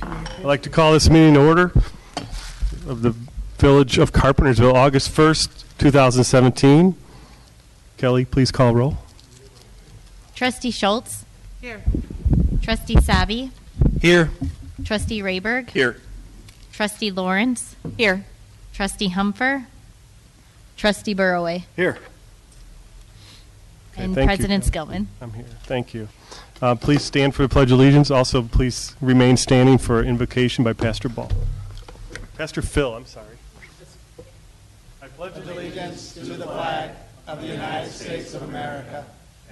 I'd like to call this meeting to order of the Village of Carpentersville, August 1st, 2017. Kelly, please call roll. Trustee Schultz. Here. Trustee Savi. Here. Trustee Rayberg. Here. Trustee Lawrence. Here. Trustee Humfer. Trustee Burroway. Here. And thank you, President Kelly. Skillman. I'm here. Thank you. Please stand for the Pledge of Allegiance. Also, please remain standing for invocation by Pastor Ball. Pastor Phil, I'm sorry. I pledge allegiance to the flag of the United States of America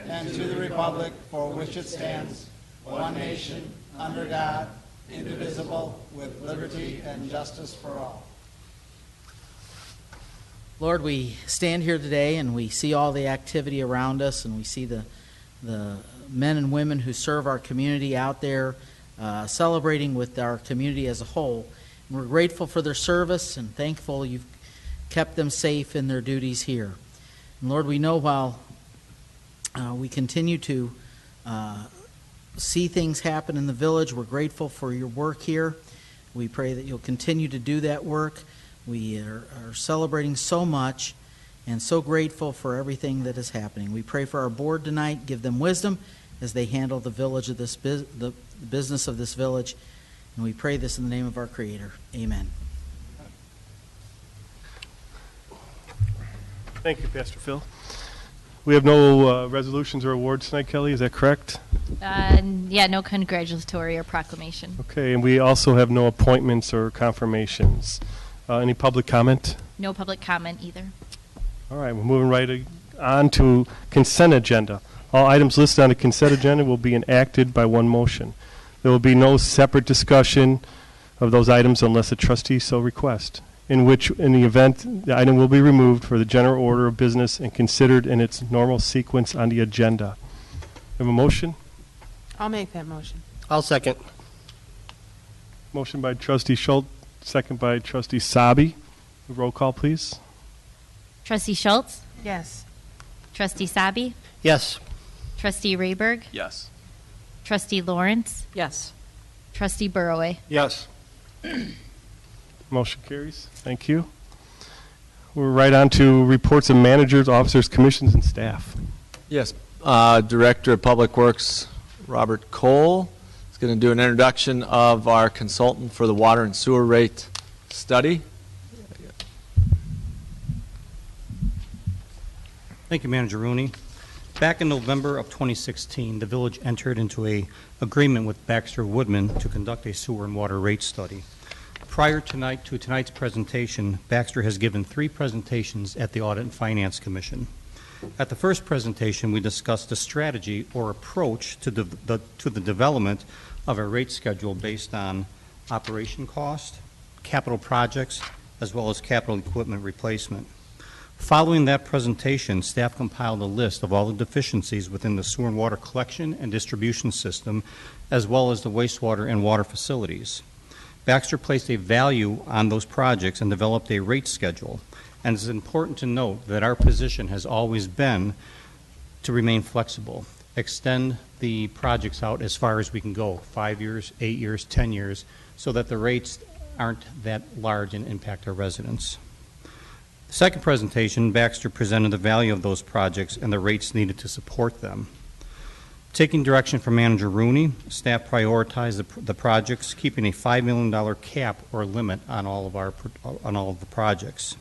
and to the republic for which it stands, one nation, under God, indivisible, with liberty and justice for all. Lord, we stand here today and we see all the activity around us, and we see the men and women who serve our community out there celebrating with our community as a whole. And we're grateful for their service and thankful you've kept them safe in their duties here. And Lord, we know while we continue to see things happen in the village, we're grateful for your work here. We pray that you'll continue to do that work. We are celebrating so much and so grateful for everything that is happening. We pray for our board tonight. Give them wisdom as they handle the village of this the business of this village. And we pray this in the name of our Creator. Amen. Thank you, Pastor Phil. We have no resolutions or awards tonight, Kelly. Is that correct? Yeah, no congratulatory or proclamation. Okay, and we also have no appointments or confirmations. Any public comment? No public comment either. All right, we're moving right on to consent agenda. All items listed on the consent agenda will be enacted by one motion. There will be no separate discussion of those items unless a trustee so requests, in the event the item will be removed for the general order of business and considered in its normal sequence on the agenda. Have a motion? I'll make that motion. I'll second. Motion by Trustee Schultz, second by Trustee Sabi. Roll call, please. Trustee Schultz. Yes. Trustee Sabi. Yes. Trustee Rayberg. Yes. Trustee Lawrence. Yes. Trustee Burroway. Yes. Motion carries. Thank you. We're right on to reports of managers, officers, commissions, and staff. Yes. Director of Public Works, Robert Cole, is going to do an introduction of our consultant for the water and sewer rate study. Thank you, Manager Rooney. Back in November of 2016, the village entered into an agreement with Baxter Woodman to conduct a sewer and water rate study. Prior to tonight's presentation, Baxter has given 3 presentations at the Audit and Finance Commission. At the first presentation, we discussed the strategy or approach to the development of a rate schedule based on operation cost, capital projects, as well as capital equipment replacement. Following that presentation, staff compiled a list of all the deficiencies within the sewer and water collection and distribution system, as well as the wastewater and water facilities. Baxter placed a value on those projects and developed a rate schedule. And it's important to note that our position has always been to remain flexible, extend the projects out as far as we can go, 5 years, 8 years, 10 years, so that the rates aren't that large and impact our residents. The second presentation, Baxter presented the value of those projects and the rates needed to support them. Taking direction from Manager Rooney, staff prioritized the projects, keeping a $5 million cap or limit on all of the projects.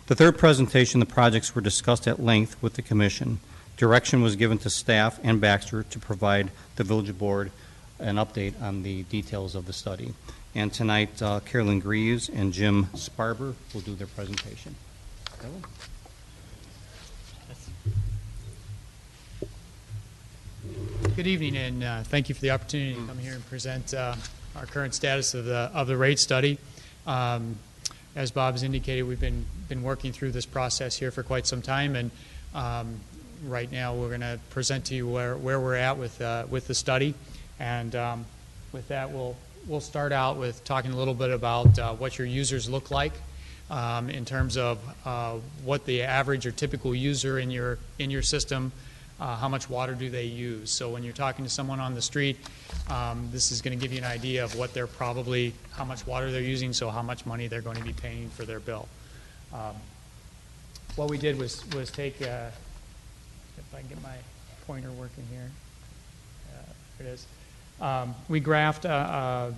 The third presentation, the projects were discussed at length with the Commission. Direction was given to staff and Baxter to provide the Village Board an update on the details of the study. And tonight, Carolyn Greaves and Jim Sparber will do their presentation. Carolyn? Good evening, and thank you for the opportunity to come here and present our current status of the rate study. As Bob has indicated, we've been working through this process here for quite some time, and right now we're going to present to you where we're at with the study. And with that, we'll start out with talking a little bit about what your users look like in terms of what the average or typical user in your system how much water do they use. So when you're talking to someone on the street, this is going to give you an idea of what they're probably, how much water they're using, so how much money they're going to be paying for their bill. What we did was take, if I can get my pointer working here, there it is. We graphed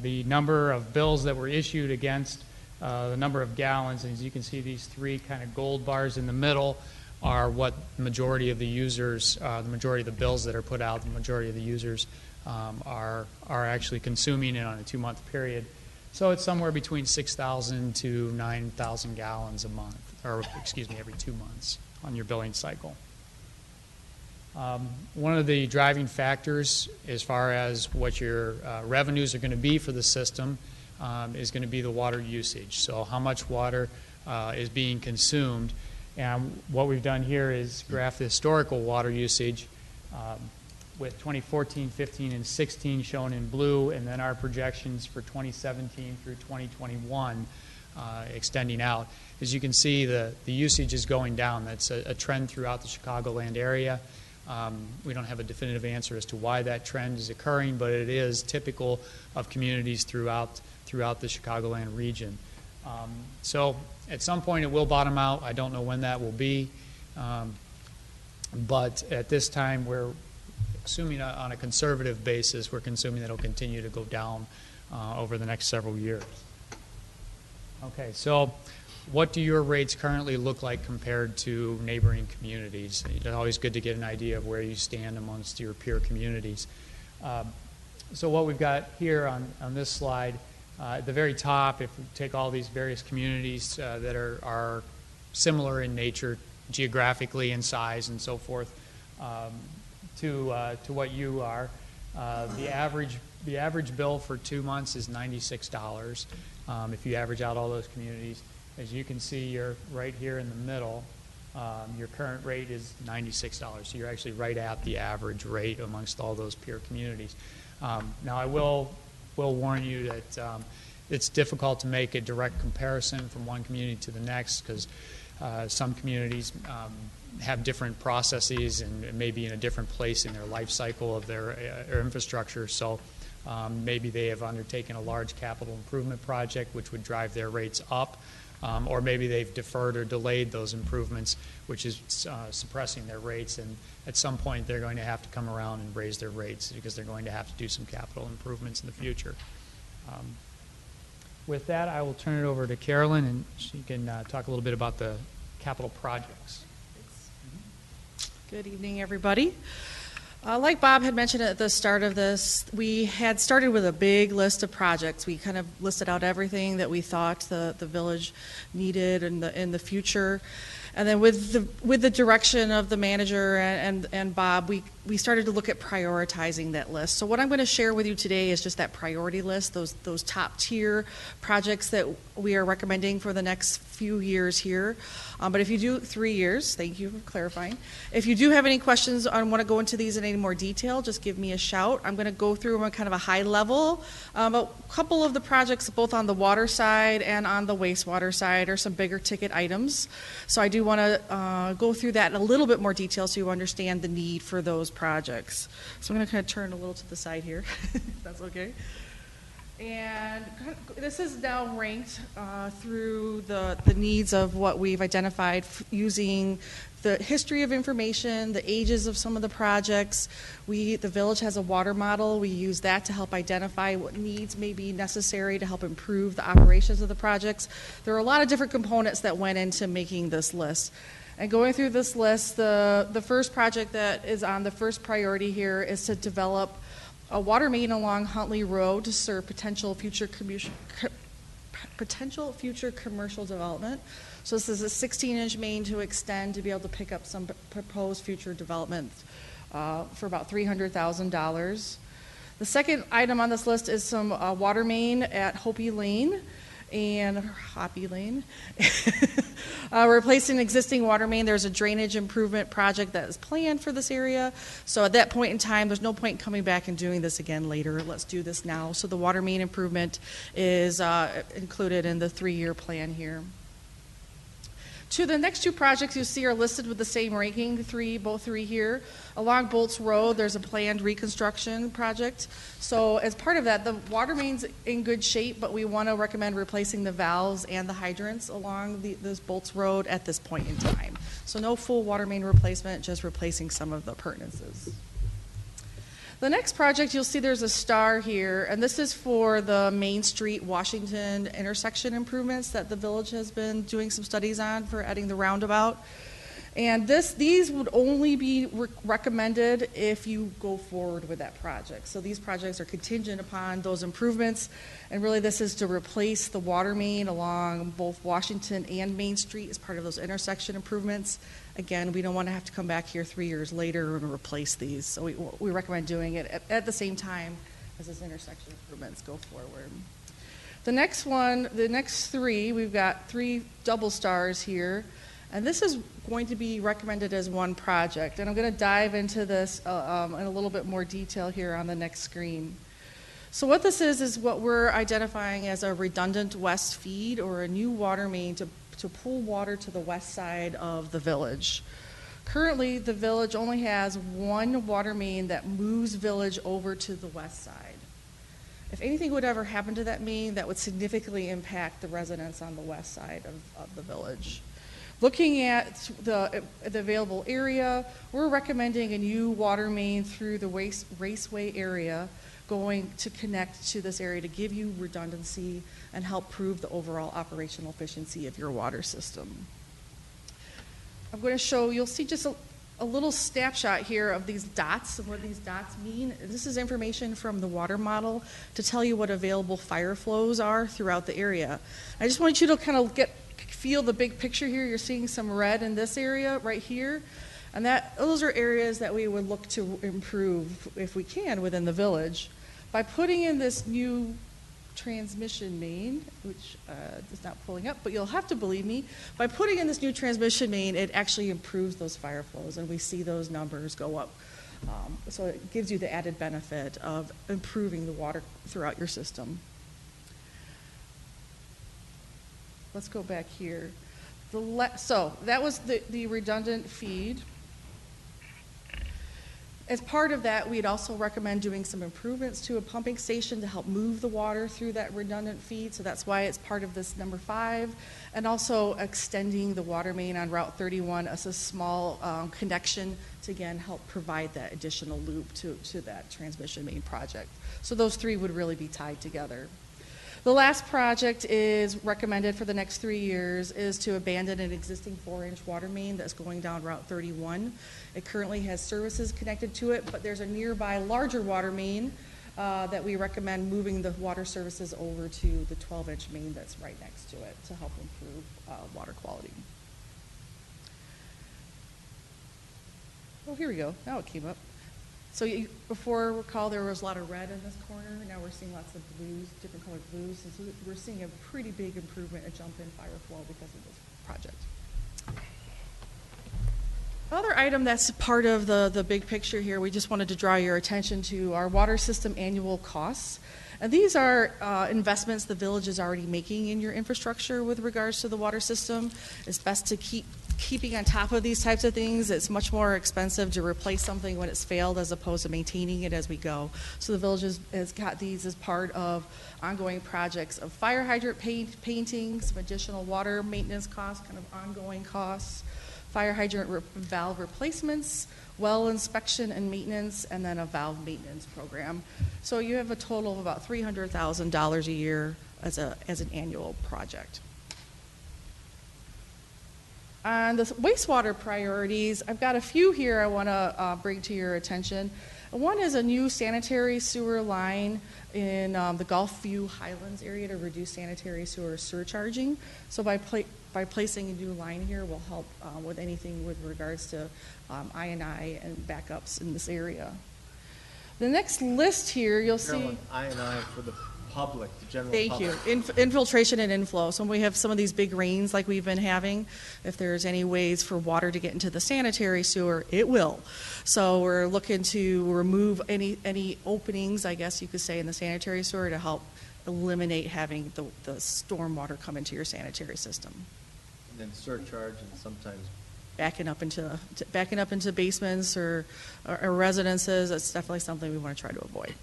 the number of bills that were issued against the number of gallons, and as you can see, these three kind of gold bars in the middle are what the majority of the users, the majority of the bills that are put out, the majority of the users are actually consuming it on a 2-month period. So it's somewhere between 6,000 to 9,000 gallons a month, or excuse me, every 2 months on your billing cycle. One of the driving factors as far as what your revenues are going to be for the system is going to be the water usage. So how much water is being consumed. And what we've done here is graph the historical water usage with 2014, 15, and 16 shown in blue, and then our projections for 2017 through 2021 extending out. As you can see, the usage is going down. That's a trend throughout the Chicagoland area. We don't have a definitive answer as to why that trend is occurring, but it is typical of communities throughout the Chicagoland region. So at some point it will bottom out. I don't know when that will be, but at this time we're assuming on a conservative basis, we're assuming that it'll continue to go down over the next several years. Okay, so what do your rates currently look like compared to neighboring communities? It's always good to get an idea of where you stand amongst your peer communities. So what we've got here on this slide, at the very top, if we take all these various communities that are similar in nature, geographically in size and so forth, to what you are, the average bill for 2 months is $96. If you average out all those communities, as you can see, you're right here in the middle. Your current rate is $96, so you're actually right at the average rate amongst all those peer communities. Now, I will warn you that it's difficult to make a direct comparison from one community to the next because some communities have different processes and may be in a different place in their life cycle of their infrastructure. So maybe they have undertaken a large capital improvement project which would drive their rates up. Or maybe they've deferred or delayed those improvements, which is suppressing their rates. And at some point, they're going to have to come around and raise their rates because they're going to have to do some capital improvements in the future. With that, I will turn it over to Carolyn, and she can talk a little bit about the capital projects. Good evening, everybody. Like Bob had mentioned at the start of this, we had started with a big list of projects. We kind of listed out everything that we thought the village needed in the future. And then with the direction of the manager and Bob, we started to look at prioritizing that list. So what I'm going to share with you today is just that priority list, those top tier projects that we are recommending for the next few years here. But if you do 3 years, thank you for clarifying. If you do have any questions or want to go into these in any more detail, just give me a shout. I'm going to go through them on kind of a high level. A couple of the projects, both on the water side and on the wastewater side, are some bigger ticket items. So I do want to go through that in a little bit more detail so you understand the need for those projects. So I'm going to kind of turn a little to the side here, if that's okay. And this is now ranked through the needs of what we've identified using the history of information, the ages of some of the projects. The village has a water model. We use that to help identify what needs may be necessary to help improve the operations of the projects. There are a lot of different components that went into making this list. And going through this list, the first project that is on the first priority here is to develop a water main along Huntley Road to serve potential future commercial development. So this is a 16-inch main to extend to be able to pick up some proposed future development for about $300,000. The second item on this list is some water main at Hoppy Lane. Replacing an existing water main. There's a drainage improvement project that is planned for this area. So at that point in time, there's no point in coming back and doing this again later. Let's do this now. So the water main improvement is included in the 3-year plan here. The next two projects you see are listed with the same ranking, both three here. Along Bolts Road, there's a planned reconstruction project. So as part of that, the water main's in good shape, but we want to recommend replacing the valves and the hydrants along this Bolts Road at this point in time. So no full water main replacement, just replacing some of the appurtenances. The next project, you'll see there's a star here, and this is for the Main Street Washington intersection improvements that the village has been doing some studies on for adding the roundabout. And these would only be recommended if you go forward with that project. So these projects are contingent upon those improvements, and really this is to replace the water main along both Washington and Main Street as part of those intersection improvements. Again, we don't want to have to come back here 3 years later and replace these, so we recommend doing it at the same time as those intersection improvements go forward. The next three, we've got 3 double stars here, and this is going to be recommended as one project. And I'm going to dive into this in a little bit more detail here on the next screen. So what this is what we're identifying as a redundant west feed, or a new water main to pull water to the west side of the village. Currently, the village only has one water main that moves village over to the west side. If anything would ever happen to that main, that would significantly impact the residents on the west side of the village. Looking at the available area, we're recommending a new water main through the raceway area going to connect to this area to give you redundancy and help prove the overall operational efficiency of your water system. I'm going to show, you'll see just a little snapshot here of these dots and what these dots mean. This is information from the water model to tell you what available fire flows are throughout the area. I just want you to kind of feel the big picture here. You're seeing some red in this area right here. And those are areas that we would look to improve if we can within the village. By putting in this new transmission main, which is not pulling up, but you'll have to believe me, by putting in this new transmission main, it actually improves those fire flows, and we see those numbers go up. So it gives you the added benefit of improving the water throughout your system. Let's go back here. So that was the redundant feed. As part of that, we'd also recommend doing some improvements to a pumping station to help move the water through that redundant feed. So that's why it's part of this number 5. And also extending the water main on Route 31 as a small connection to, again, help provide that additional loop to that transmission main project. So those 3 would really be tied together. The last project is recommended for the next 3 years is to abandon an existing 4-inch water main that's going down Route 31. It currently has services connected to it, but there's a nearby larger water main that we recommend moving the water services over to the 12-inch main that's right next to it to help improve water quality. Oh, here we go. Now it came up. So before, recall, there was a lot of red in this corner. Now we're seeing lots of blues, different colored blues. And so we're seeing a pretty big improvement, a jump in fire flow because of this project. Another item that's part of the big picture here, we just wanted to draw your attention to our water system annual costs. And these are investments the village is already making in your infrastructure with regards to the water system. It's best to keeping on top of these types of things. It's much more expensive to replace something when it's failed as opposed to maintaining it as we go. So the village has got these as part of ongoing projects of fire hydrant painting, some additional water maintenance costs, kind of ongoing costs, fire hydrant valve replacements, well inspection and maintenance, and then a valve maintenance program. So you have a total of about $300,000 a year as an annual project. On the wastewater priorities, I've got a few here I want to bring to your attention. One is a new sanitary sewer line in the Gulfview Highlands area to reduce sanitary sewer surcharging. So by placing a new line here will help with anything with regards to I&I and backups in this area. The next list here, you'll see... I&I for the public, the general public. Thank you. Infiltration and inflow. So when we have some of these big rains like we've been having, if there's any ways for water to get into the sanitary sewer, it will. So we're looking to remove any openings, I guess you could say, in the sanitary sewer to help eliminate having the storm water come into your sanitary system. then surcharge and sometimes backing up into basements or residences. That's definitely something we want to try to avoid.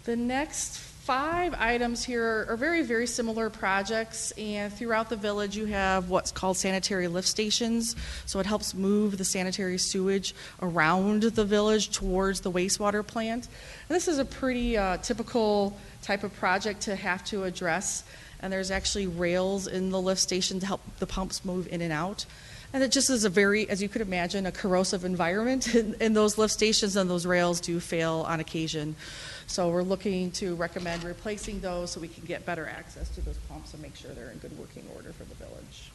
The next 5 items here are very, very similar projects, and throughout the village you have what's called sanitary lift stations. So it helps move the sanitary sewage around the village towards the wastewater plant. And this is a pretty typical type of project to have to address. And there's actually rails in the lift station to help the pumps move in and out. And it just is a very, as you could imagine, a corrosive environment in those lift stations, and those rails do fail on occasion. So we're looking to recommend replacing those so we can get better access to those pumps and make sure they're in good working order for the village.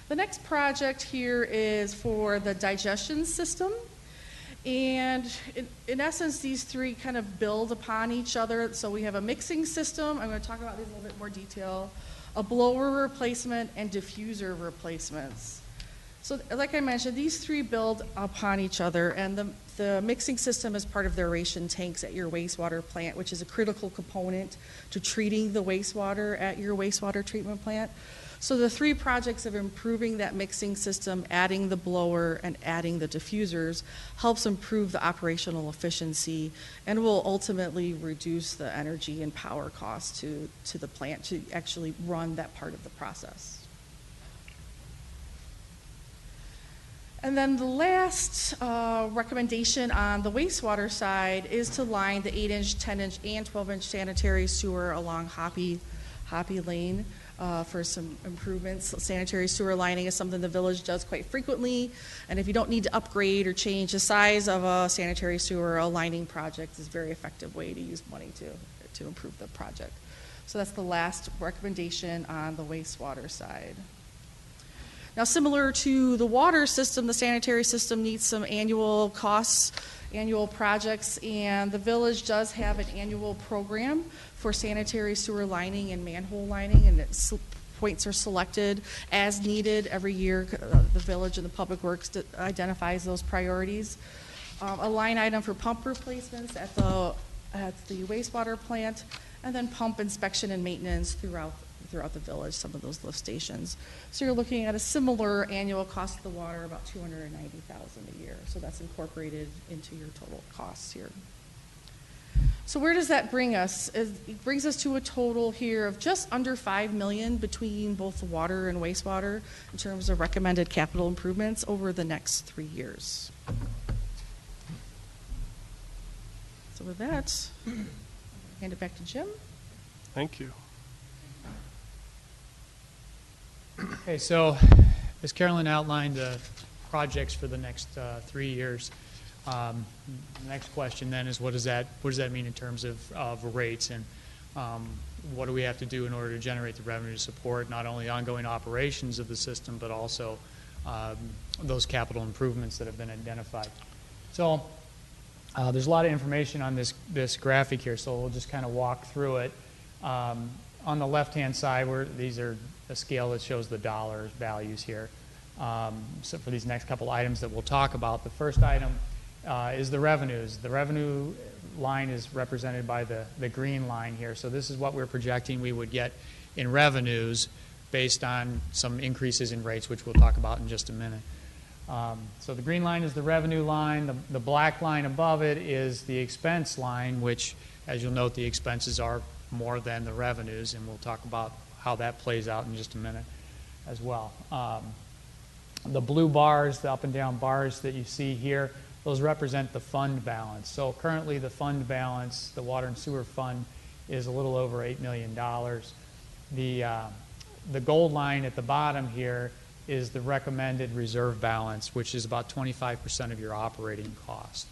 The next project here is for the digestion system. And in essence, these 3 kind of build upon each other. So we have a mixing system. I'm going to talk about these in a little bit more detail. A blower replacement and diffuser replacements. So like I mentioned, these 3 build upon each other, and the mixing system is part of the aeration tanks at your wastewater plant, which is a critical component to treating the wastewater at your wastewater treatment plant. So the 3 projects of improving that mixing system, adding the blower and adding the diffusers, helps improve the operational efficiency and will ultimately reduce the energy and power costs to the plant to actually run that part of the process. And then the last recommendation on the wastewater side is to line the 8-inch, 10-inch, and 12-inch sanitary sewer along Hoppy Lane. For some improvements. Sanitary sewer lining is something the village does quite frequently, and if you don't need to upgrade or change the size of a sanitary sewer, a lining project is a very effective way to use money to improve the project. So that's the last recommendation on the wastewater side. Now, similar to the water system, the sanitary system needs some annual costs, annual projects, and the village does have an annual program for sanitary sewer lining and manhole lining, and points are selected as needed every year. The village and the public works identifies those priorities. A line item for pump replacements at the wastewater plant, and then pump inspection and maintenance throughout the village, some of those lift stations. So you're looking at a similar annual cost of the water, about $290,000 a year. So that's incorporated into your total costs here. So where does that bring us? It brings us to a total here of just under $5 million between both the water and wastewater in terms of recommended capital improvements over the next 3 years. So with that, I'll hand it back to Jim. Thank you. Okay, so as Carolyn outlined the projects for the next 3 years, the next question then is what does that mean in terms of rates, and what do we have to do in order to generate the revenue to support not only ongoing operations of the system but also those capital improvements that have been identified. So there's a lot of information on this graphic here, so we'll just kind of walk through it. On the left-hand side, these are a scale that shows the dollar values here. So for these next couple items that we'll talk about, the first item is the revenues. The revenue line is represented by the green line here. So this is what we're projecting we would get in revenues based on some increases in rates, which we'll talk about in just a minute. So the green line is the revenue line. The black line above it is the expense line, which, as you'll note, the expenses are more than the revenues, and we'll talk about how that plays out in just a minute as well. The blue bars, the up and down bars that you see here, those represent the fund balance. So currently the fund balance, the water and sewer fund, is a little over $8 million. The gold line at the bottom here is the recommended reserve balance, which is about 25% of your operating cost.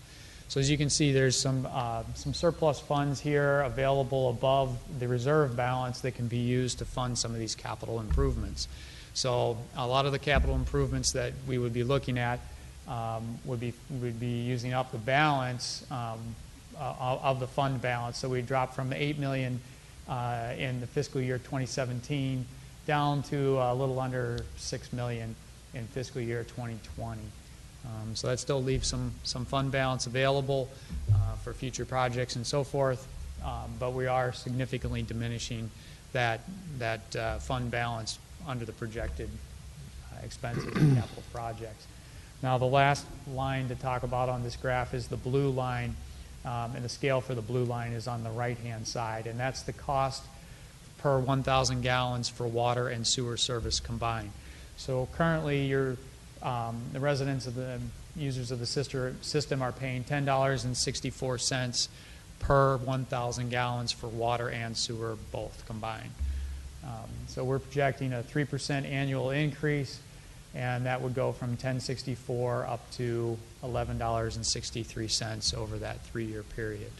So as you can see, there's some surplus funds here available above the reserve balance that can be used to fund some of these capital improvements. So a lot of the capital improvements that we would be looking at would be using up the balance of the fund balance. So we dropped from $8 million in the fiscal year 2017 down to a little under $6 million in fiscal year 2020. So that still leaves some fund balance available for future projects and so forth, but we are significantly diminishing that fund balance under the projected expenses and capital projects. Now, the last line to talk about on this graph is the blue line, and the scale for the blue line is on the right-hand side, and that's the cost per 1,000 gallons for water and sewer service combined. So currently, the residents of the users of the system are paying $10.64 per 1,000 gallons for water and sewer both combined. So we're projecting a 3% annual increase, and that would go from $10.64 up to $11.63 over that 3-year period.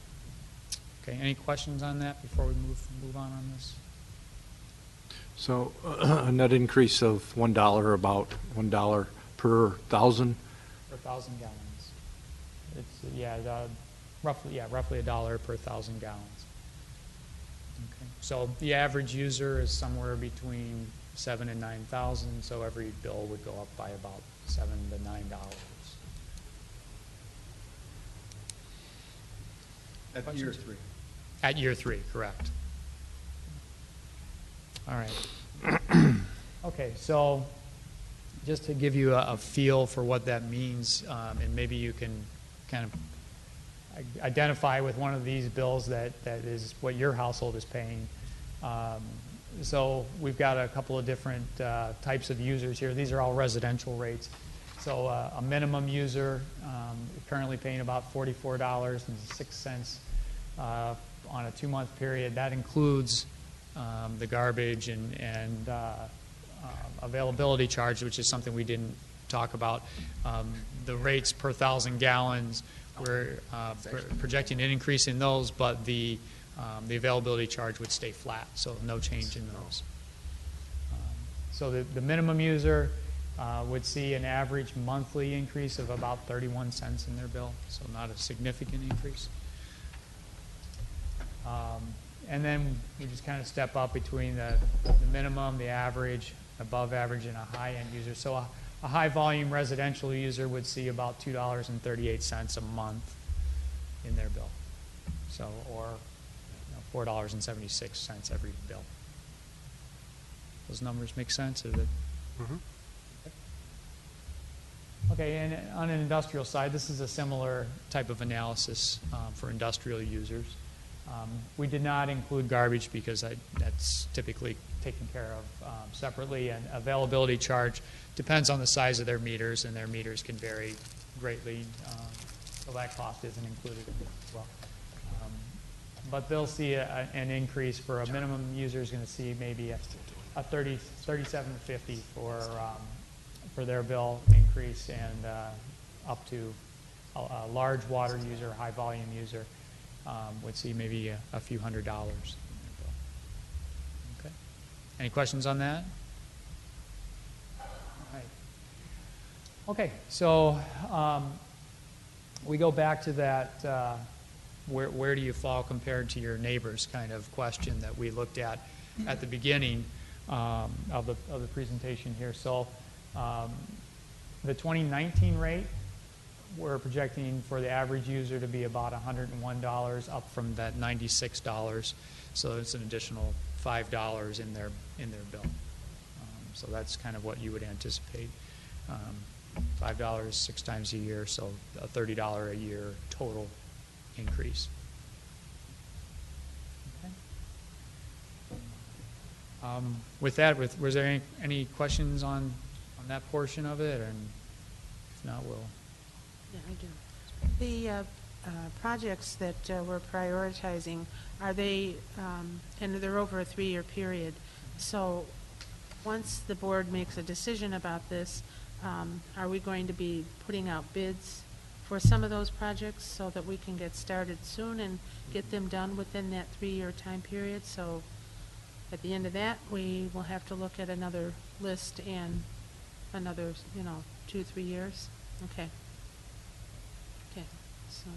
Okay, any questions on that before we move on this? So a net increase of $1, about $1 per 1,000? Per 1,000 gallons. It's, roughly $1 per 1,000 gallons. Okay. So the average user is somewhere between 7,000 and 9,000, so every bill would go up by about $7 to $9. At year 3. At year 3, correct. All right. Okay, so just to give you a feel for what that means, and maybe you can kind of identify with one of these bills that is what your household is paying. So we've got a couple of different types of users here. These are all residential rates. So a minimum user currently paying about $44.06 on a 2-month period. That includes the garbage and availability charge, which is something we didn't talk about. The rates per 1,000 gallons, we're projecting an increase in those, but the availability charge would stay flat, so no change in those. So the minimum user would see an average monthly increase of about 31 cents in their bill, so not a significant increase. And then we just kind of step up between the minimum, the average, above average, and a high-end user. So a high-volume residential user would see about $2.38 a month in their bill. So, or $4.76 every bill. Those numbers make sense? Is it? Mm-hmm. Okay, and on an industrial side, this is a similar type of analysis for industrial users. We did not include garbage because that's typically taken care of separately, and availability charge depends on the size of their meters, and their meters can vary greatly, so that cost isn't included in it as well. But they'll see an increase for a minimum user is going to see maybe a $37.50 for their bill increase, and up to a large water user, high volume user would see maybe a few $100s in their bill. Okay. Any questions on that? All right. Okay, so we go back to that where do you fall compared to your neighbors kind of question that we looked at the beginning of the presentation here. So the 2019 rate, we're projecting for the average user to be about $101, up from that $96. So it's an additional $5 in their bill. So that's kind of what you would anticipate. $5 6 times a year, so a $30 a year total increase. Okay. With that, was there any questions on that portion of it? And if not, we'll. Yeah, I do. The projects that we're prioritizing, are they, and they're over a 3-year period, so once the board makes a decision about this, are we going to be putting out bids for some of those projects so that we can get started soon and get them done within that 3-year time period? So at the end of that, we will have to look at another list and another, 2-3 years? Okay. Okay, so.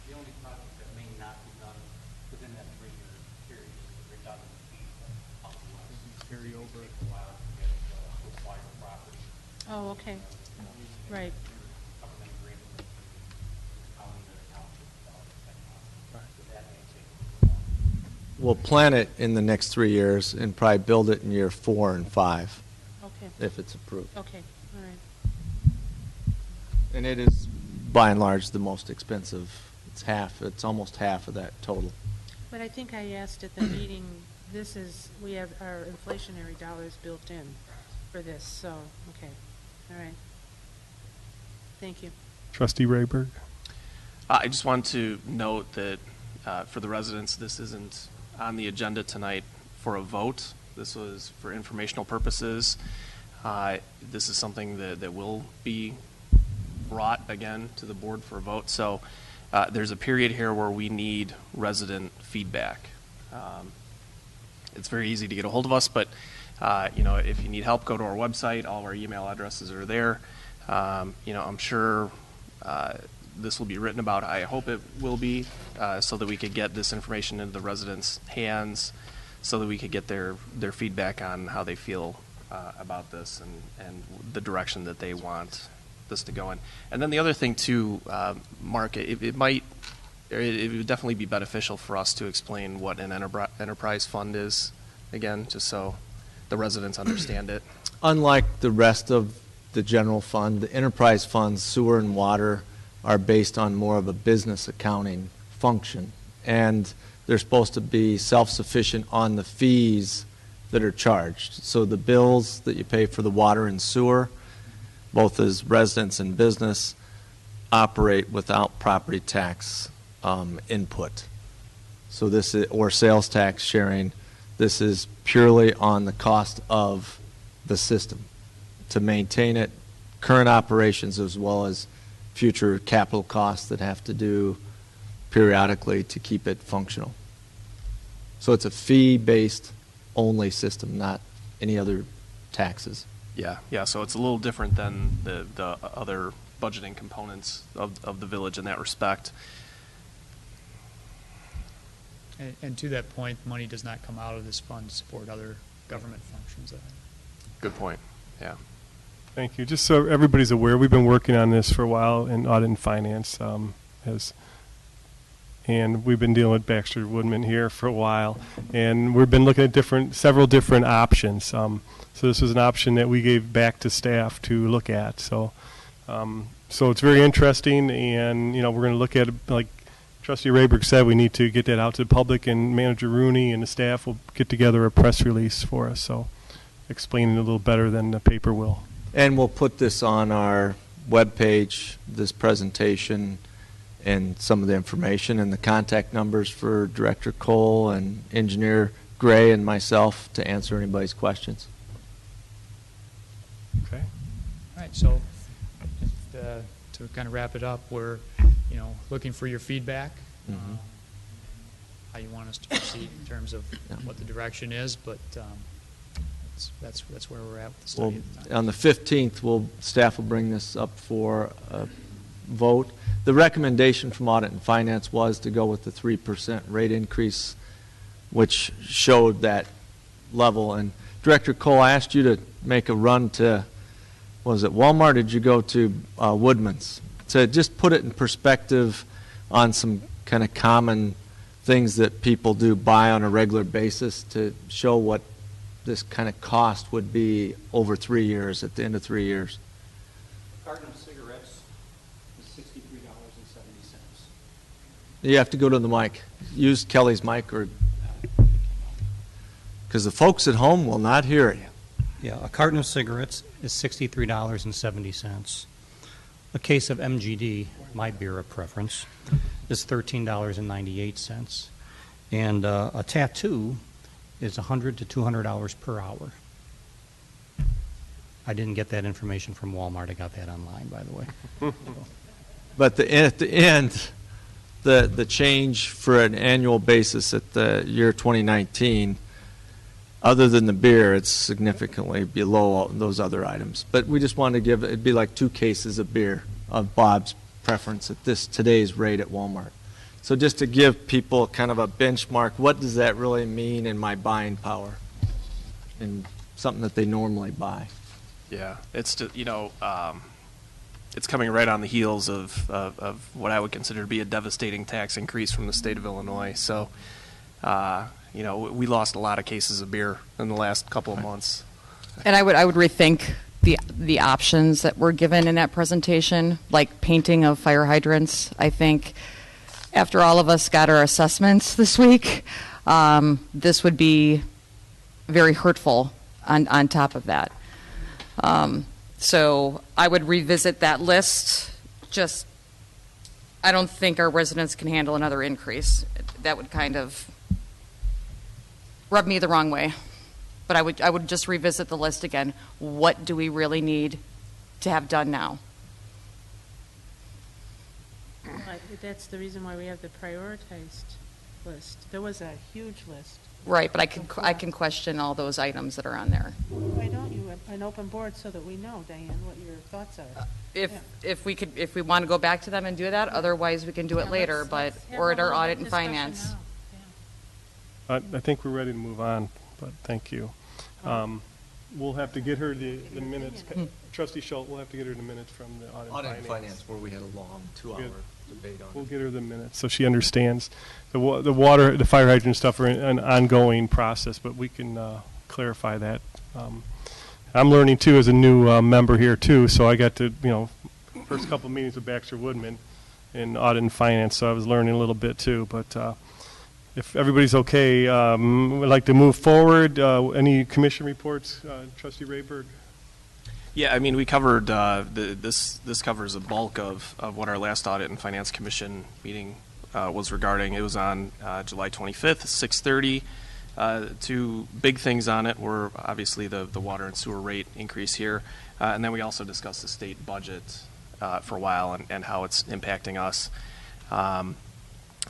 The only project that may not be done within that 3-year period is the redundant fee out west. Carry over. It takes a while to get to acquire property. Oh, okay. Right. Government agreement with the county or township about that. So that may take a little longer. we'll plan it in the next 3 years and probably build it in year 4 and 5 Okay, if it's approved. okay, all right. And it is, by and large, the most expensive. It's almost half of that total. But I think I asked at the meeting, we have our inflationary dollars built in for this, so, okay, all right. Thank you. Trustee Rayberg? I just want to note that for the residents, this isn't on the agenda tonight for a vote. This was for informational purposes. This is something that will be brought again to the board for a vote. So there's a period here where we need resident feedback. It's very easy to get a hold of us, but if you need help, go to our website. All of our email addresses are there. I'm sure this will be written about. I hope it will be, so that we could get this information into the residents' hands, so that we could get their feedback on how they feel about this and the direction that they want this to go in. And then the other thing too, Mark, it would definitely be beneficial for us to explain what an enterprise fund is again, just so the residents understand it. Unlike the rest of the general fund, the enterprise funds, sewer and water, are based on more of a business accounting function. And they're supposed to be self-sufficient on the fees that are charged. So the bills that you pay for the water and sewer, both as residents and business, operate without property tax input. So this is, or sales tax sharing, this is purely on the cost of the system to maintain it, current operations as well as future capital costs that have to do periodically to keep it functional. So it's a fee-based only system, not any other taxes. Yeah. So it's a little different than the other budgeting components of the village in that respect. And to that point, money does not come out of this fund to support other government functions. Good point. Yeah. Thank you. Just so everybody's aware, we've been working on this for a while in audit and finance, and we've been dealing with Baxter Woodman here for a while, and we've been looking at several different options. So this was an option that we gave back to staff to look at. So it's very interesting, and we're going to look at it, like Trustee Rayberg said, we need to get that out to the public, and Manager Rooney and the staff will get together a press release for us. So explaining it a little better than the paper will. And we'll put this on our webpage, this presentation, and some of the information and the contact numbers for Director Cole and Engineer Gray and myself to answer anybody's questions. Okay. All right, so to kind of wrap it up, we're looking for your feedback, how you want us to proceed in terms of what the direction is, but that's where we're at with the study at the time. On the 15th, staff will bring this up for a vote. The recommendation from Audit and Finance was to go with the 3% rate increase, which showed that level. And Director Cole, I asked you to make a run to, was it Walmart, or did you go to Woodman's? To just put it in perspective on some kind of common things that people do buy on a regular basis to show what this kind of cost would be over 3 years, at the end of 3 years. A carton of cigarettes is $63.70. You have to go to the mic. Use Kelly's mic, or because the folks at home will not hear it. Yeah, a carton of cigarettes is $63.70. A case of MGD, my beer of preference, is $13.98. And a tattoo is $100 to $200 per hour. I didn't get that information from Walmart. I got that online, by the way. But at the end, the change for an annual basis at the year 2019, other than the beer, it's significantly below all those other items. But we just wanted to give, it'd be like 2 cases of beer of Bob's preference at today's rate at Walmart. So just to give people kind of a benchmark, what does that really mean in my buying power and something that they normally buy? Yeah, it's just, it's coming right on the heels of what I would consider to be a devastating tax increase from the state of Illinois. So we lost a lot of cases of beer in the last couple of months. And I would rethink the options that were given in that presentation, like painting of fire hydrants. I think after all of us got our assessments this week, this would be very hurtful on top of that. So I would revisit that list. Just, I don't think our residents can handle another increase. That would kind of rub me the wrong way. But I would just revisit the list again. What do we really need to have done now? Well, that's the reason why we have the prioritized list. There was a huge list. Right, but I can question all those items that are on there. Why don't you have an open board so that we know, Diane, what your thoughts are? If we want to go back to them and do that, otherwise we can do it later, or at our audit and finance. I think we're ready to move on, but thank you. We'll have to get her the minutes. Trustee Schultz, we'll have to get her the minutes from the audit and finance. Where we had a long 2-hour debate on We'll get her the minutes so she understands. The water, the fire hydrant stuff are an ongoing process, but we can clarify that. I'm learning too as a new member here too, so I got to, first couple of meetings with Baxter Woodman in audit and finance, so I was learning a little bit too. But if everybody's okay, we'd like to move forward. Any commission reports, Trustee Rayberg? Yeah, I mean, we covered, this covers a bulk of what our last Audit and Finance Commission meeting was regarding. It was on July 25th, 6:30. Two big things on it were obviously the water and sewer rate increase here, and then we also discussed the state budget for a while and how it's impacting us.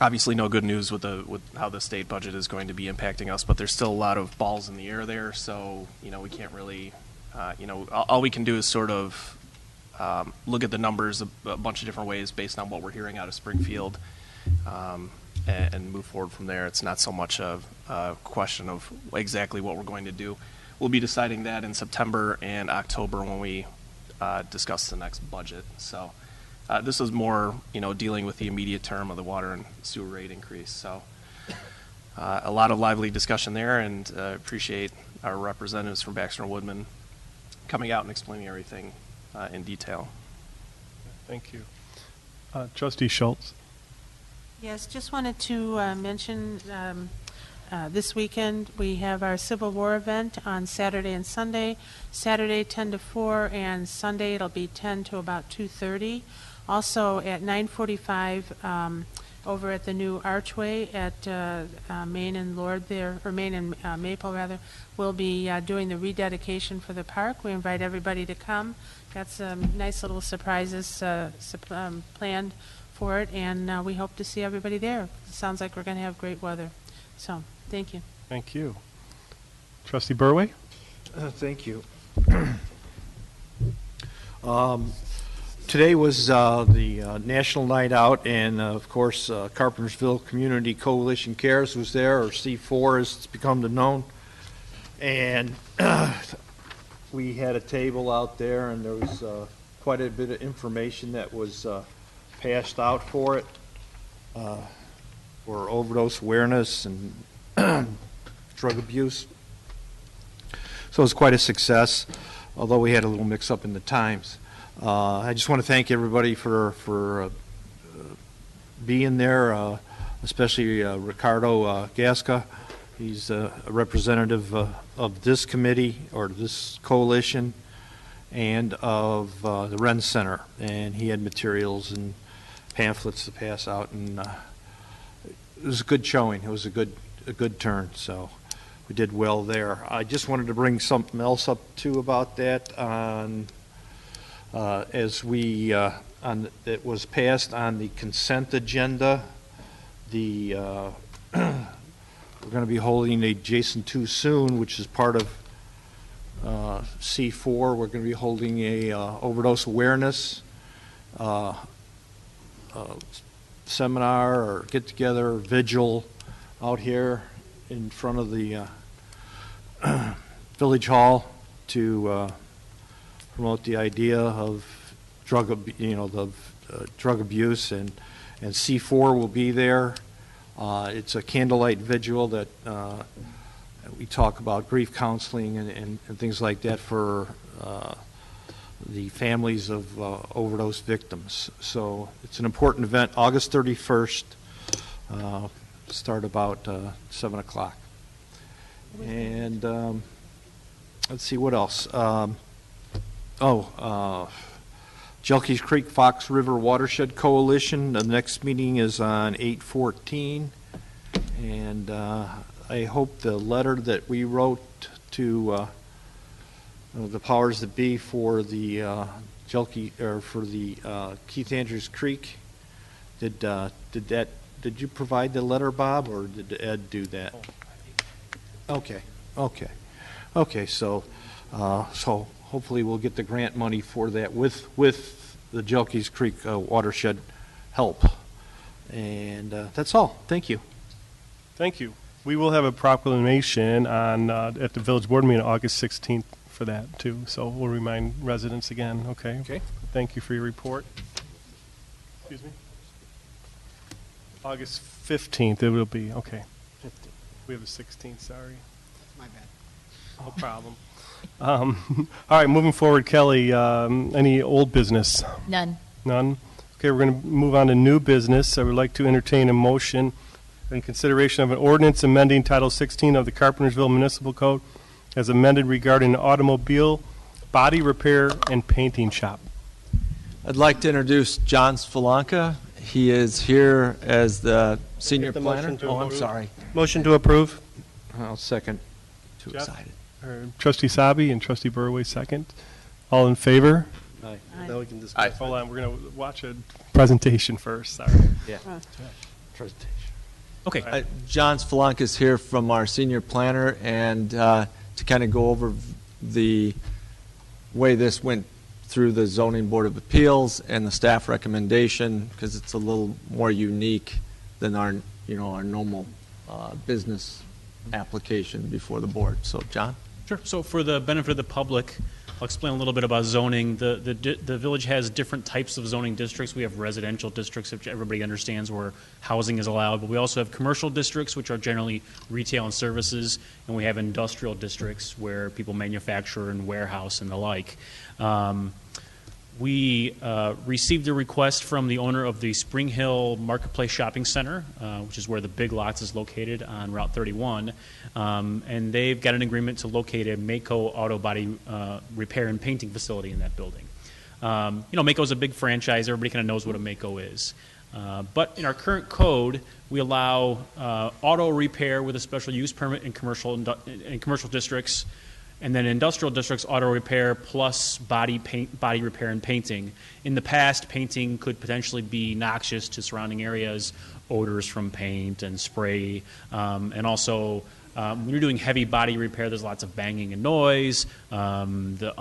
Obviously, no good news with how the state budget is going to be impacting us, but there's still a lot of balls in the air there, so we can't really. All we can do is sort of look at the numbers a bunch of different ways based on what we're hearing out of Springfield and move forward from there. It's not so much of a question of exactly what we're going to do. We'll be deciding that in September and October when we discuss the next budget. So this is more, dealing with the immediate term of the water and sewer rate increase. So a lot of lively discussion there, and appreciate our representatives from Baxter and Woodman coming out and explaining everything in detail. Thank you. Trustee Schultz. Yes, just wanted to mention this weekend we have our Civil War event on Saturday and Sunday. Saturday 10 to 4, and Sunday it'll be 10 to about 2:30. Also at 9:45 over at the new archway at Main and Lord there, or Main and Maple rather, we'll be doing the rededication for the park. We invite everybody to come. Got some nice little surprises planned for it, and we hope to see everybody there. It sounds like we're going to have great weather. So, thank you. Thank you. Trustee Burway? Thank you. Today was the National Night Out, and of course, Carpentersville Community Coalition Cares was there, or C4 as it's become known. And we had a table out there, and there was quite a bit of information that was passed out for it, for overdose awareness and drug abuse. So it was quite a success, although we had a little mix-up in the times. I just want to thank everybody for being there, especially Ricardo Gasca. He's a representative of this committee, or this coalition, and of the Ren Center. And he had materials and pamphlets to pass out, and it was a good showing. It was a good turn, so we did well there. I just wanted to bring something else up too about that on as we it was passed on the consent agenda. We're going to be holding a Jason Too Soon, which is part of C4. We're going to be holding a overdose awareness seminar or get together vigil out here in front of the Village Hall to promote the idea of drug abuse, and C4 will be there. It's a candlelight vigil that we talk about grief counseling and things like that for the families of overdose victims. So it's an important event, August 31st, start about 7 o'clock. And let's see, what else? Jelke's Creek Fox River Watershed Coalition, the next meeting is on 8/14. And I hope the letter that we wrote to the powers that be for the Keith Andrews Creek, did you provide the letter, Bob, or did Ed do that? Okay. So hopefully we'll get the grant money for that with the Jelke's Creek watershed help. And that's all. Thank you. Thank you. We will have a proclamation on at the village board meeting August 16th for that too. So we'll remind residents again. Okay. Okay. Thank you for your report. Excuse me. August 15th it will be. Okay. 15th. We have a 16th. Sorry. My bad. No problem. All right. Moving forward, Kelly. Any old business? None. None. Okay. We're going to move on to new business. I would like to entertain a motion in consideration of an ordinance amending Title 16 of the Carpentersville Municipal Code as amended regarding an automobile body repair and painting shop. I'd like to introduce John Spalanka. He is here as the senior the planner. motion to Oh, I'm approve. sorry. Motion to approve. I'll second. Too Jeff? excited. Trustee Sabi and Trustee Burway second. All in favor? Aye. Now we can discuss. Hold on. We're going to watch a presentation first. Sorry. Yeah. Presentation. Okay. John Spalanka is here from our senior planner, and to kind of go over the way this went through the Zoning Board of Appeals and the staff recommendation, because it's a little more unique than our normal business application before the board. So, John? Sure. So for the benefit of the public, I'll explain a little bit about zoning. The village has different types of zoning districts. We have residential districts, which everybody understands where housing is allowed, but we also have commercial districts, which are generally retail and services, and we have industrial districts where people manufacture and warehouse and the like. We received a request from the owner of the Spring Hill Marketplace Shopping Center, which is where the Big Lots is located on Route 31, and they've got an agreement to locate a Mako auto body repair and painting facility in that building. Mako is a big franchise. Everybody kind of knows what a Mako is. But in our current code, we allow auto repair with a special use permit in commercial districts. And then industrial districts, auto repair plus body repair and painting. In the past, painting could potentially be noxious to surrounding areas, odors from paint and spray, and also when you're doing heavy body repair, there's lots of banging and noise, the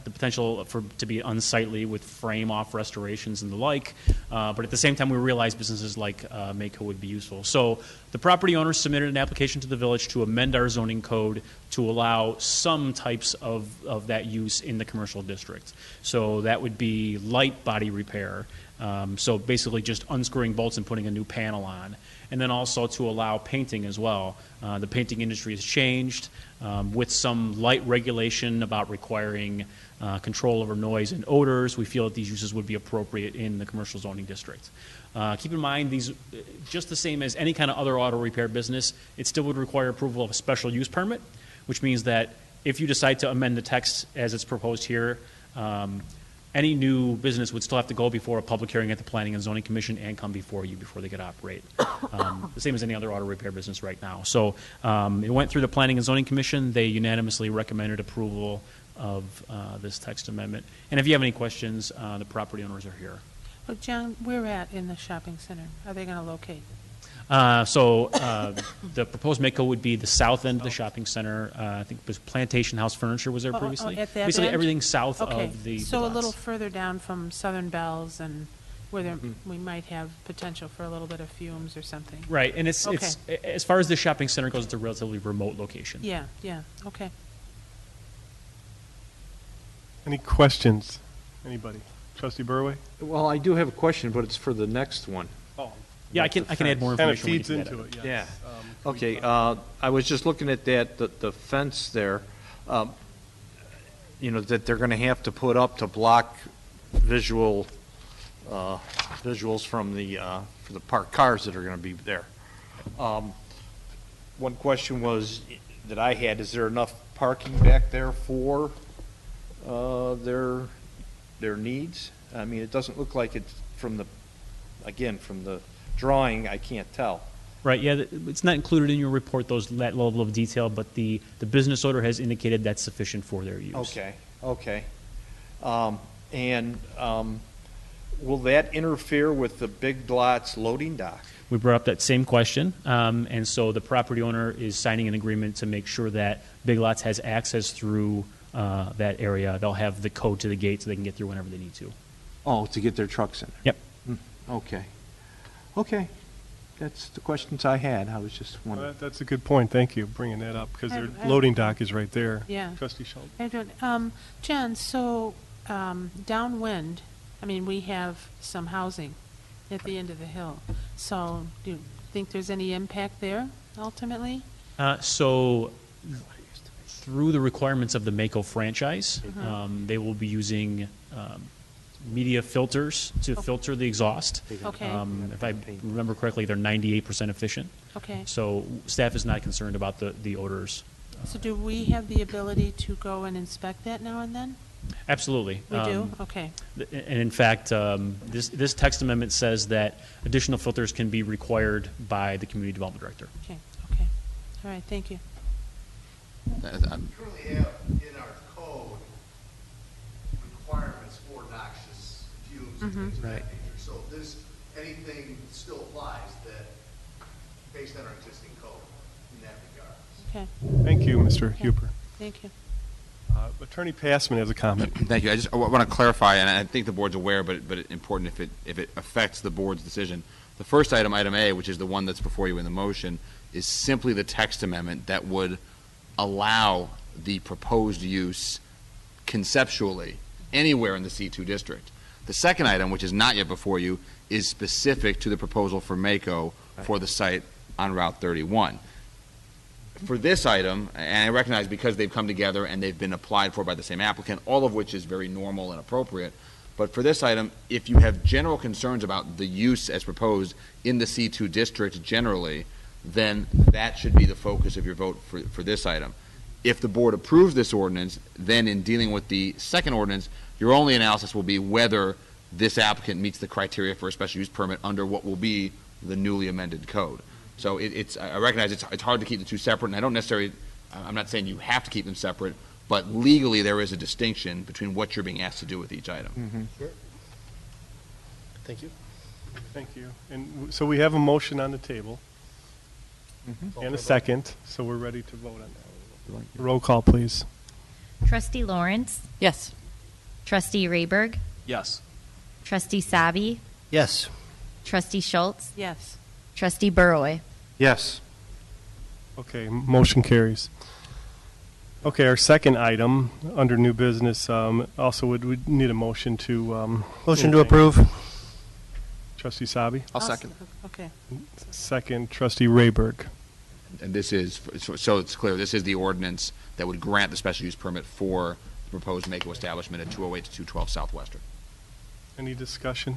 potential to be unsightly with frame-off restorations and the like. But at the same time, we realize businesses like Mako would be useful. So the property owner submitted an application to the village to amend our zoning code to allow some types of that use in the commercial district. So that would be light body repair. So basically just unscrewing bolts and putting a new panel on. And then also to allow painting as well. The painting industry has changed with some light regulation about requiring control over noise and odors. We feel that these uses would be appropriate in the commercial zoning district. Keep in mind, these, just the same as any kind of other auto repair business, it still would require approval of a special use permit, which means that if you decide to amend the text as it's proposed here, any new business would still have to go before a public hearing at the Planning and Zoning Commission and come before you before they could operate. The same as any other auto repair business right now. So it went through the Planning and Zoning Commission. They unanimously recommended approval of this text amendment. And if you have any questions, the property owners are here. Well, John, where at in the shopping center? Are they going to locate? The proposed Mako would be the south end of the shopping center. I think it was Plantation House Furniture was there previously. At that Basically end? everything south Okay, of the so a lots. little further down from Southern Bells and where there, we might have potential for a little bit of fumes or something. Right, and it's as far as the shopping center goes, it's a relatively remote location. Yeah, okay. Any questions? Anybody? Trustee Burway? Well, I do have a question, but it's for the next one. Oh. Yeah, I about can add more Kind of information. when you feeds get into that. it, Yeah. yes. Okay, I was just looking at that, the fence there, you know, that they're going to have to put up to block visuals from for the parked cars that are going to be there. One question was, that I had, is there enough parking back there for their needs? I mean, it doesn't look like it's from the drawing, I can't tell. Right, yeah, it's not included in your report, that level of detail, but the business owner has indicated that's sufficient for their use. Okay. Will that interfere with the Big Lots loading dock? We brought up that same question, and so the property owner is signing an agreement to make sure that Big Lots has access through that area. They'll have the code to the gate so they can get through whenever they need to. Oh, to get their trucks in. Yep. Okay. That's the questions I had. I was just wondering. That's a good point. Thank you bringing that up, because their I- loading dock is right there. Yeah. Trustee Schultz. Jen, so downwind, I mean, we have some housing at the end of the hill. So do you think there's any impact there ultimately? So through the requirements of the Mako franchise, they will be using media filters to filter the exhaust. Okay. If I remember correctly, they're 98% efficient. Okay. So staff is not concerned about the odors. So do we have the ability to go and inspect that now and then? Absolutely. We do? Okay. And in fact, this text amendment says that additional filters can be required by the community development director. Okay. All right, thank you. We currently have in our code requirements for noxious fumes and things of that nature. So if this, anything still applies that, based on our existing code in that regard. Okay. Thank you, Mr. Huber. Thank you. Attorney Passman has a comment. Thank you. I want to clarify, and I think the board's aware, but it's important if it affects the board's decision. The first item, item A, which is the one that's before you in the motion, is simply the text amendment that would allow the proposed use conceptually anywhere in the C2 district. The second item, which is not yet before you, is specific to the proposal for Mako for the site on Route 31. For this item, and I recognize because they've come together and they've been applied for by the same applicant, all of which is very normal and appropriate, but for this item, if you have general concerns about the use as proposed in the C2 district generally, then that should be the focus of your vote for this item. If the board approves this ordinance, then in dealing with the second ordinance, your only analysis will be whether this applicant meets the criteria for a special use permit under what will be the newly amended code. So I recognize it's hard to keep the two separate, and I don't necessarily, I'm not saying you have to keep them separate, but legally there is a distinction between what you're being asked to do with each item. Sure. Thank you. Thank you. And so we have a motion on the table and a second, so we're ready to vote on that. Roll call, please. Trustee Lawrence? Yes. Trustee Rayberg? Yes. Trustee Sabi? Yes. Trustee Schultz? Yes. Trustee Burroy? Yes. Okay, motion carries. Okay, our second item under new business also would need a motion to. Motion to approve. Trustee Sabi? I'll second. Okay. Second, Trustee Rayberg. And this is, so it's clear, this is the ordinance that would grant the special use permit for the proposed Mako establishment at 208 to 212 Southwestern. Any discussion?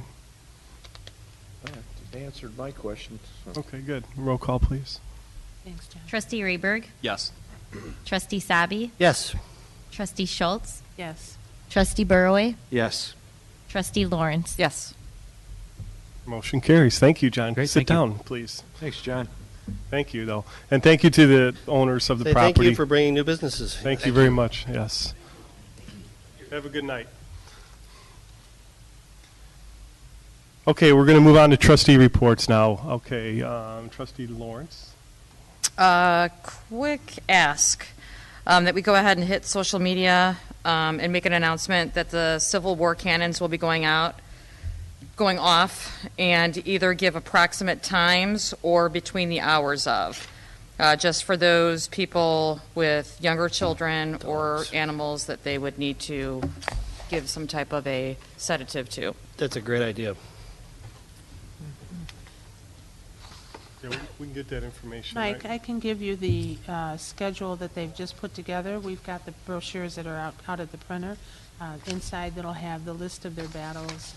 They answered my questions. So. Okay, good. Roll call, please. Thanks, John. Trustee Rayberg? Yes. Trustee Sabi? Yes. Trustee Schultz? Yes. Trustee Burroy? Yes. Trustee Lawrence? Yes. Motion carries. Thank you, John. Great, Sit thank you. down, please. Thanks, John. Thank you, though. And thank you to the owners of the property. Thank you for bringing new businesses. Thank you very much. Yes. Have a good night. Okay, we're going to move on to trustee reports now. Okay, Trustee Lawrence. Quick ask that we go ahead and hit social media and make an announcement that the Civil War cannons will be going off, and either give approximate times or between the hours of. Just for those people with younger children or animals that they would need to give some type of a sedative to. That's a great idea. Yeah, we can get that information. Mike, right? I can give you the schedule that they've just put together. We've got the brochures that are out at the printer. Inside, that'll have the list of their battles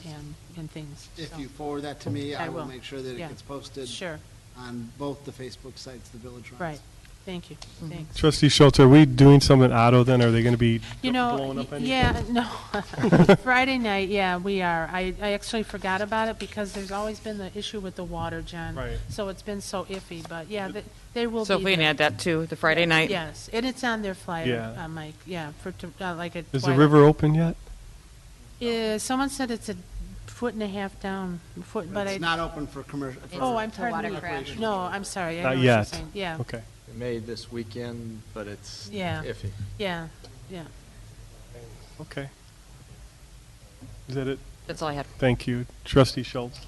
and things. If So, you forward that to me, I I will will. make sure that it Yeah. gets posted Sure, on both the Facebook sites the village runs. right. Thank you. Thanks. Trustee Schultz, are we doing some in Otto then? Are they going to be You know, blowing up anything? yeah, no. Friday night, yeah, we are. I actually forgot about it because there's always been the issue with the water, John. Right. So it's been so iffy, but yeah, they will be So if we can there. add that to the Friday night? Yes, and it's on their flyer, Yeah. Mike, yeah, like a. Is the river open yet? Someone said it's a foot and a half down, but It's not open for commercial. Oh, I'm for pardon me. watercraft. No, I'm sorry. I know Not what you're yet. saying. Yeah, Okay. Made this weekend, but it's Yeah. iffy. yeah, yeah. Okay. Is that it? That's all I had. Thank you. Trustee Schultz.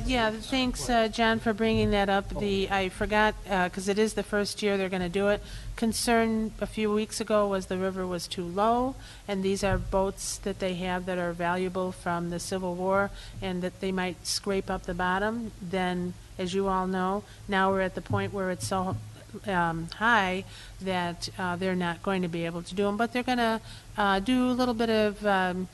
Yeah, thanks, John, for bringing that up. I forgot, because it is the first year they're going to do it. Concern a few weeks ago was the river was too low, and these are boats that they have that are valuable from the Civil War, and that they might scrape up the bottom. Then, as you all know, now we're at the point where it's so high that they're not going to be able to do them, but they're going to do a little bit of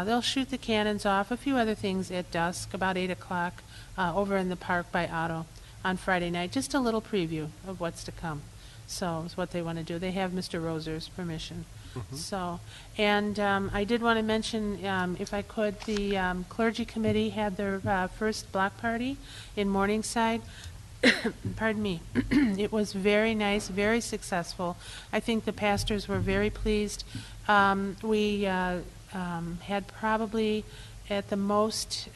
they'll shoot the cannons off, a few other things at dusk, about 8 o'clock, over in the park by Otto on Friday night. Just a little preview of what's to come. So it's what they want to do. They have Mr. Roser's permission. So, and I did want to mention, if I could, the clergy committee had their first block party in Morningside. Pardon me. It was very nice, very successful. I think the pastors were very pleased. We had probably at the most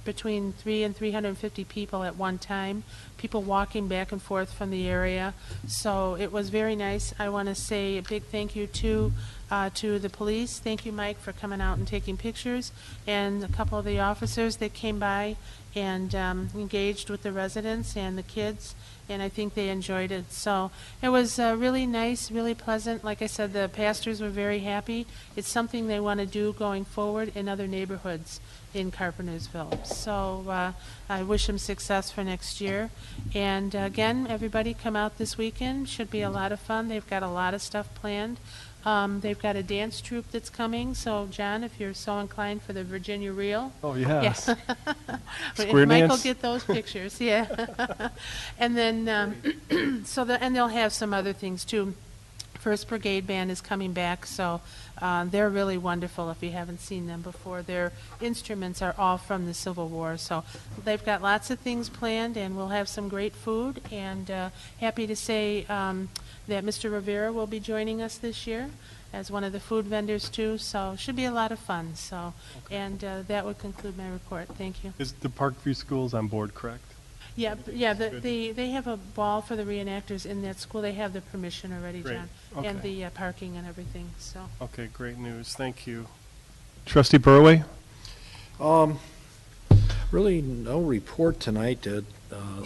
between 300 and 350 people at one time, people walking back and forth from the area. So it was very nice. I want to say a big thank you to the police. Thank you, Mike, for coming out and taking pictures, and a couple of the officers that came by and engaged with the residents and the kids, and I think they enjoyed it. So it was really nice, really pleasant. Like I said, the pastors were very happy. It's something they want to do going forward in other neighborhoods in Carpentersville. So I wish them success for next year. And again, everybody come out this weekend. Should be a lot of fun. They've got a lot of stuff planned. They've got a dance troupe that's coming. So, John, if you're so inclined for the Virginia Reel. Oh, yes. Yeah. Square If Mike will dance? get those pictures, yeah. And then, and they'll have some other things too. First Brigade Band is coming back, so they're really wonderful if you haven't seen them before. Their instruments are all from the Civil War, so they've got lots of things planned, and we'll have some great food. And happy to say that Mr. Rivera will be joining us this year as one of the food vendors too, so it should be a lot of fun. So, and that would conclude my report. Thank you. Is the Parkview Schools on board, correct? Yeah, yeah. They have a ball for the reenactors in that school. They have the permission already, Great. John, and Okay. the parking and everything. So. Okay, great news. Thank you. Trustee Burway? Really no report tonight,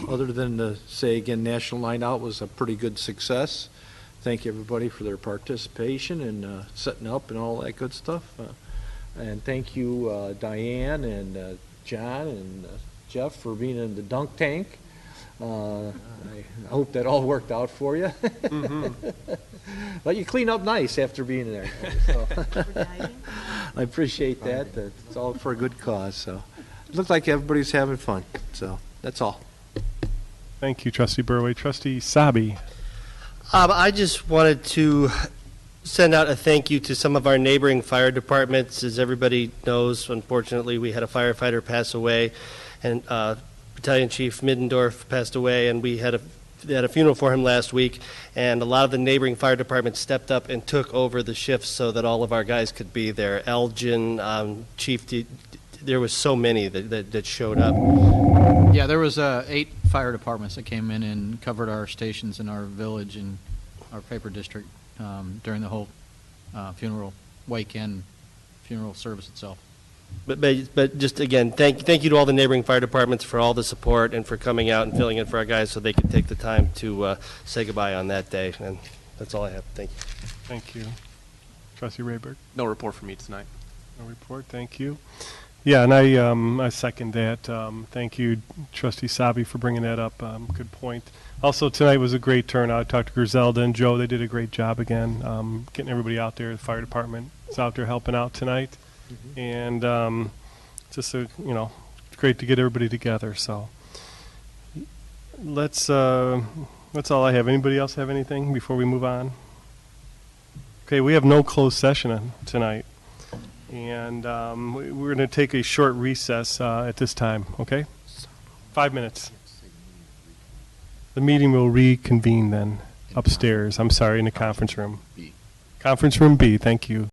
other than to say again, National Night Out was a pretty good success. Thank everybody for their participation and setting up and all that good stuff. And thank you, Diane and John and Jeff for being in the dunk tank. I hope that all worked out for you. But you clean up nice after being there. So. I appreciate that. It's all for a good cause. So it looks like everybody's having fun. So that's all. Thank you, Trustee Burway. Trustee Sabi? I just wanted to send out a thank you to some of our neighboring fire departments. As everybody knows, unfortunately, we had a firefighter pass away, and Battalion Chief Middendorf passed away, and they had a funeral for him last week, and a lot of the neighboring fire departments stepped up and took over the shifts so that all of our guys could be there. Elgin, Chief, there was so many that showed up. Yeah, there was 8 fire departments that came in and covered our stations in our village and our paper district during the whole funeral wake and funeral service itself. But just again, thank you to all the neighboring fire departments for all the support and for coming out and filling in for our guys so they could take the time to say goodbye on that day. And that's all I have. Thank you. Thank you. Trustee Rayberg? No report from me tonight. No report. Thank you. Yeah, and I second that. Thank you, Trustee Sabi, for bringing that up. Good point. Also, tonight was a great turnout. I talked to Griselda and Joe. They did a great job again, getting everybody out there. The fire department is out there helping out tonight. And just, it's great to get everybody together. So that's all I have. Anybody else have anything before we move on? Okay, we have no closed session tonight. And we're going to take a short recess at this time, okay? 5 minutes. The meeting will reconvene then upstairs. I'm sorry, in the conference room. Conference room B, thank you.